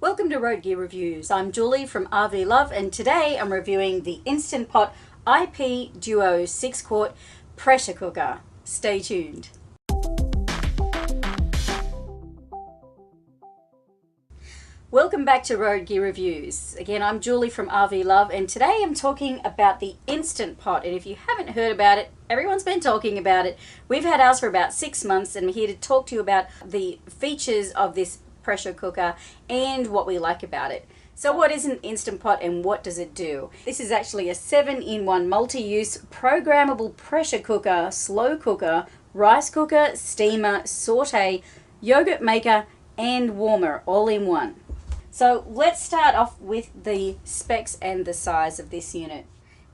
Welcome to Road Gear Reviews. I'm Julie from RV Love, and today I'm reviewing the Instant Pot IP Duo 6-quart pressure cooker. Stay tuned. Welcome back to Road Gear Reviews. Again, I'm Julie from RV Love, and today I'm talking about the Instant Pot. And if you haven't heard about it, everyone's been talking about it. We've had ours for about 6 months, and we're here to talk to you about the features of this pressure cooker and what we like about it. So what is an Instant Pot and what does it do? This is actually a 7-in-1 multi-use programmable pressure cooker, slow cooker, rice cooker, steamer, saute, yogurt maker and warmer all in one. So let's start off with the specs and the size of this unit.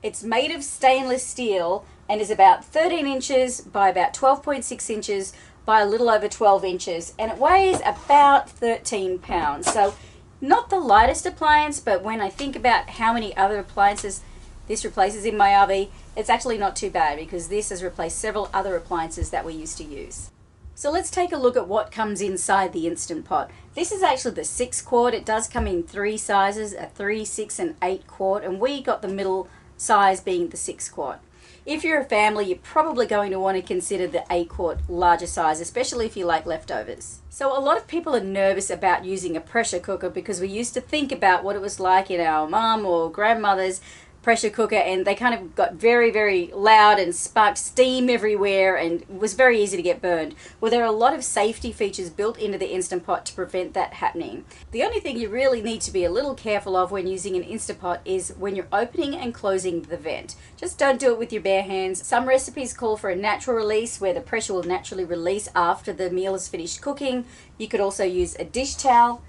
It's made of stainless steel and is about 13 inches by about 12.6 inches by a little over 12 inches, and it weighs about 13 pounds. So not the lightest appliance, but when I think about how many other appliances this replaces in my RV, it's actually not too bad because this has replaced several other appliances that we used to use. So let's take a look at what comes inside the Instant Pot. This is actually the 6-quart. It does come in 3 sizes, a 3, 6 and 8 quart, and we got the middle size being the 6-quart. If you're a family, you're probably going to want to consider the 8-quart larger size, especially if you like leftovers. So a lot of people are nervous about using a pressure cooker because we used to think about what it was like in our mum or grandmother's pressure cooker, and they kind of got very, very loud and sparked steam everywhere and it was very easy to get burned. Well, there are a lot of safety features built into the Instant Pot to prevent that happening. The only thing you really need to be a little careful of when using an Instant Pot is when you're opening and closing the vent. Just don't do it with your bare hands. Some recipes call for a natural release where the pressure will naturally release after the meal is finished cooking. You could also use a dish towel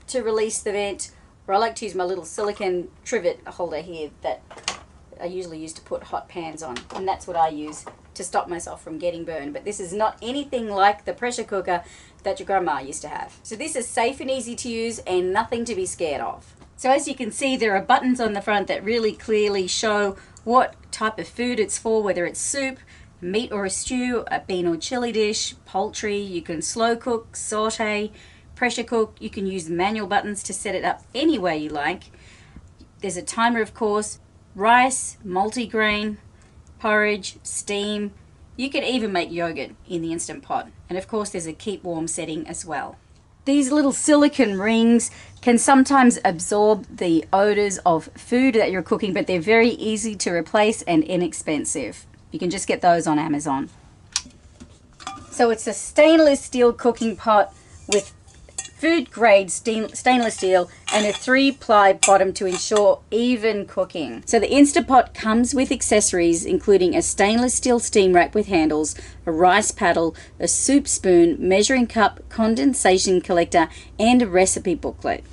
to release the vent. Or I like to use my little silicone trivet holder here that I usually use to put hot pans on, and that's what I use to stop myself from getting burned. But this is not anything like the pressure cooker that your grandma used to have. So this is safe and easy to use and nothing to be scared of. So as you can see, there are buttons on the front that really clearly show what type of food it's for, whether it's soup, meat or a stew, a bean or chili dish, poultry. You can slow cook, saute, pressure cook. You can use manual buttons to set it up any way you like. There's a timer, of course, rice, multigrain, porridge, steam. You can even make yogurt in the Instant Pot. And of course there's a keep warm setting as well. These little silicone rings can sometimes absorb the odors of food that you're cooking, but they're very easy to replace and inexpensive. You can just get those on Amazon. So it's a stainless steel cooking pot with food grade stainless steel and a 3-ply bottom to ensure even cooking. So the Instant Pot comes with accessories including a stainless steel steam rack with handles, a rice paddle, a soup spoon, measuring cup, condensation collector and a recipe booklet.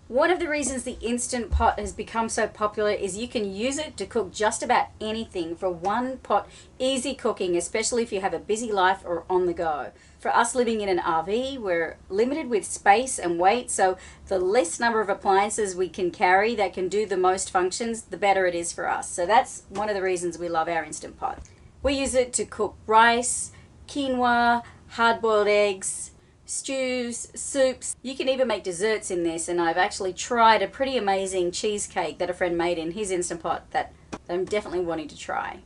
One of the reasons the Instant Pot has become so popular is you can use it to cook just about anything for one pot, easy cooking, especially if you have a busy life or on the go. For us living in an RV, we're limited with space and weight, so the less number of appliances we can carry that can do the most functions, the better it is for us. So that's one of the reasons we love our Instant Pot. We use it to cook rice, quinoa, hard-boiled eggs, stews, soups. You can even make desserts in this, and I've actually tried a pretty amazing cheesecake that a friend made in his Instant Pot that I'm definitely wanting to try.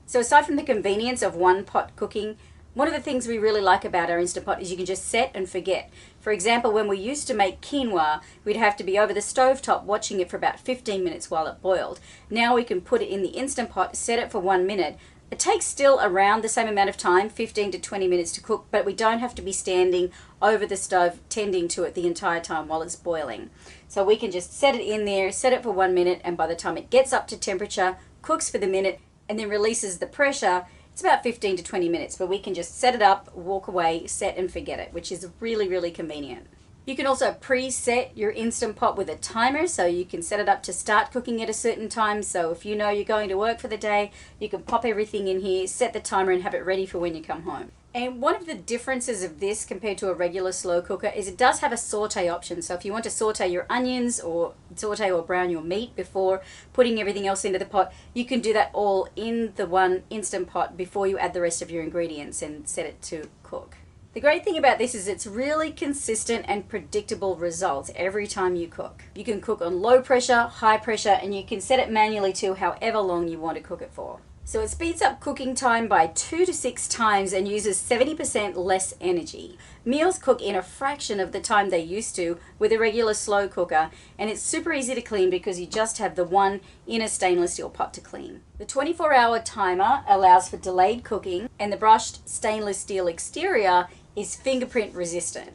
So aside from the convenience of one pot cooking, one of the things we really like about our Instant Pot is you can just set and forget. For example, when we used to make quinoa, we'd have to be over the stovetop watching it for about 15 minutes while it boiled. Now we can put it in the Instant Pot, set it for 1 minute. It takes still around the same amount of time, 15 to 20 minutes to cook, but we don't have to be standing over the stove tending to it the entire time while it's boiling. So we can just set it in there, set it for 1 minute, and by the time it gets up to temperature, cooks for the minute, and then releases the pressure, it's about 15 to 20 minutes, but we can just set it up, walk away, set and forget it, which is really, really convenient. You can also preset your Instant Pot with a timer, so you can set it up to start cooking at a certain time. So if you know you're going to work for the day, you can pop everything in here, set the timer and have it ready for when you come home. And one of the differences of this compared to a regular slow cooker is it does have a saute option. So if you want to saute your onions or saute or brown your meat before putting everything else into the pot, you can do that all in the one Instant Pot before you add the rest of your ingredients and set it to cook. The great thing about this is it's really consistent and predictable results every time you cook. You can cook on low pressure, high pressure, and you can set it manually to however long you want to cook it for. So it speeds up cooking time by 2 to 6 times and uses 70% less energy. Meals cook in a fraction of the time they used to with a regular slow cooker, and it's super easy to clean because you just have the one inner stainless steel pot to clean. The 24-hour timer allows for delayed cooking, and the brushed stainless steel exterior is fingerprint resistant.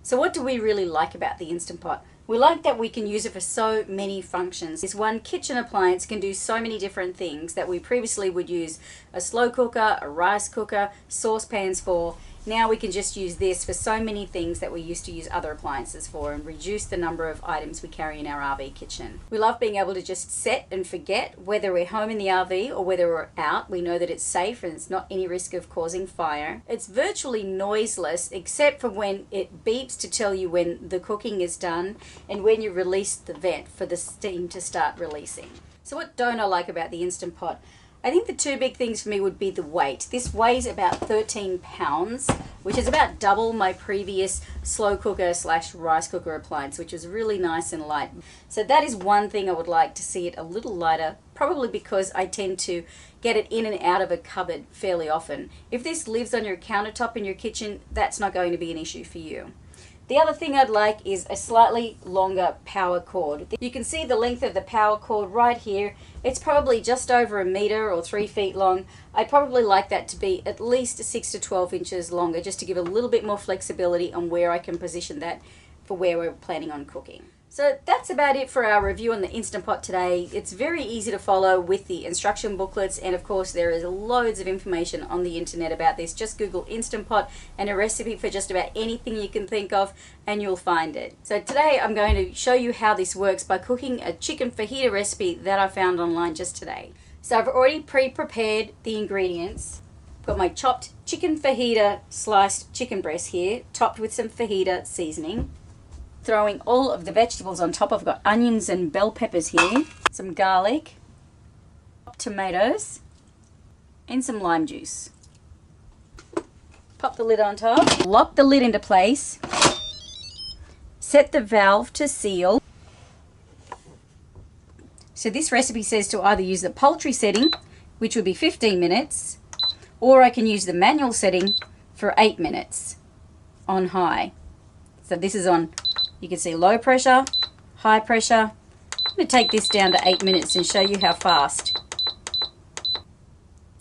So what do we really like about the Instant Pot? We like that we can use it for so many functions. This one kitchen appliance can do so many different things that we previously would use a slow cooker, a rice cooker, saucepans for. Now we can just use this for so many things that we used to use other appliances for and reduce the number of items we carry in our RV kitchen. We love being able to just set and forget whether we're home in the RV or whether we're out. We know that it's safe and it's not any risk of causing fire. It's virtually noiseless except for when it beeps to tell you when the cooking is done and when you release the vent for the steam to start releasing. So what don't I like about the Instant Pot? I think the two big things for me would be the weight. This weighs about 13 pounds, which is about double my previous slow cooker / rice cooker appliance, which was really nice and light. So that is one thing I would like to see it a little lighter, probably because I tend to get it in and out of a cupboard fairly often. If this lives on your countertop in your kitchen, that's not going to be an issue for you. The other thing I'd like is a slightly longer power cord. You can see the length of the power cord right here. It's probably just over 1 meter or 3 feet long. I'd probably like that to be at least 6 to 12 inches longer, just to give a little bit more flexibility on where I can position that for where we're planning on cooking. So that's about it for our review on the Instant Pot today. It's very easy to follow with the instruction booklets, and of course there is loads of information on the internet about this. Just Google Instant Pot and a recipe for just about anything you can think of and you'll find it. So today I'm going to show you how this works by cooking a chicken fajita recipe that I found online just today. So I've already pre-prepared the ingredients. I've got my chopped chicken fajita sliced chicken breast here, topped with some fajita seasoning. Throwing all of the vegetables on top. I've got onions and bell peppers here, some garlic, tomatoes, and some lime juice. Pop the lid on top, lock the lid into place, set the valve to seal. So this recipe says to either use the poultry setting, which would be 15 minutes, or I can use the manual setting for 8 minutes on high. So this is on, you can see low pressure, high pressure. I'm going to take this down to 8 minutes and show you how fast.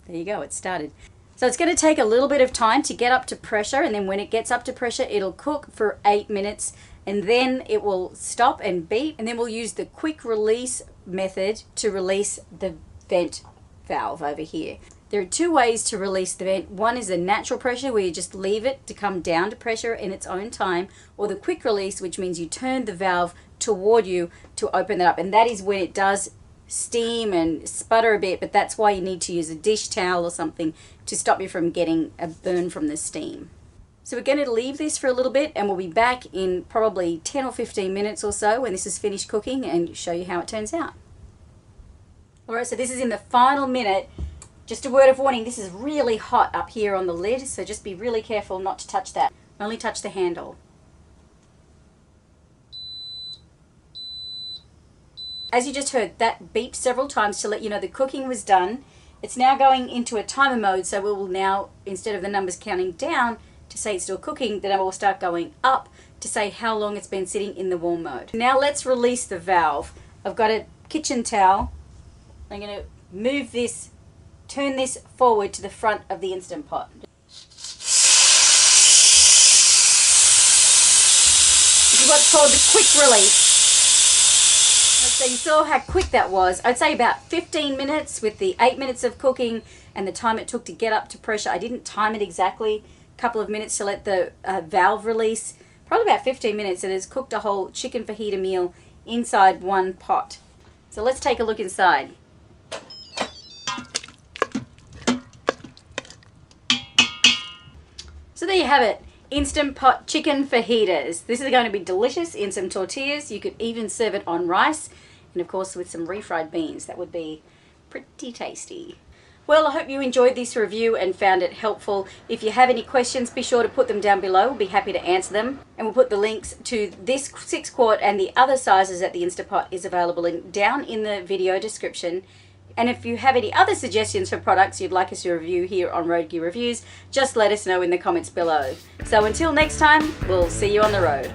There you go, it started. So it's going to take a little bit of time to get up to pressure, and then when it gets up to pressure, it'll cook for 8 minutes, and then it will stop and beep, and then we'll use the quick release method to release the vent valve over here. There are two ways to release the vent. One is the natural pressure, where you just leave it to come down to pressure in its own time, or the quick release, which means you turn the valve toward you to open it up, and that is when it does steam and sputter a bit, but that's why you need to use a dish towel or something to stop you from getting a burn from the steam. So we're going to leave this for a little bit, and we'll be back in probably 10 or 15 minutes or so when this is finished cooking and show you how it turns out. Alright, so this is in the final minute. Just a word of warning, this is really hot up here on the lid, so just be really careful not to touch that. Only touch the handle. As you just heard, that beeped several times to let you know the cooking was done. It's now going into a timer mode, so we will now, instead of the numbers counting down to say it's still cooking, the number will start going up to say how long it's been sitting in the warm mode. Now let's release the valve. I've got a kitchen towel. I'm going to move this, turn this forward to the front of the Instant Pot. This is what's called the quick release. So you saw how quick that was. I'd say about 15 minutes with the 8 minutes of cooking and the time it took to get up to pressure. I didn't time it exactly, a couple of minutes to let the valve release. Probably about 15 minutes, and it's cooked a whole chicken fajita meal inside one pot. So let's take a look inside. So there you have it, Instant Pot chicken fajitas. This is going to be delicious in some tortillas. You could even serve it on rice, and of course with some refried beans. That would be pretty tasty. Well, I hope you enjoyed this review and found it helpful. If you have any questions, be sure to put them down below. We'll be happy to answer them. And we'll put the links to this 6-quart and the other sizes that the Instant Pot is available in down in the video description. And if you have any other suggestions for products you'd like us to review here on Road Gear Reviews, just let us know in the comments below. So until next time, we'll see you on the road.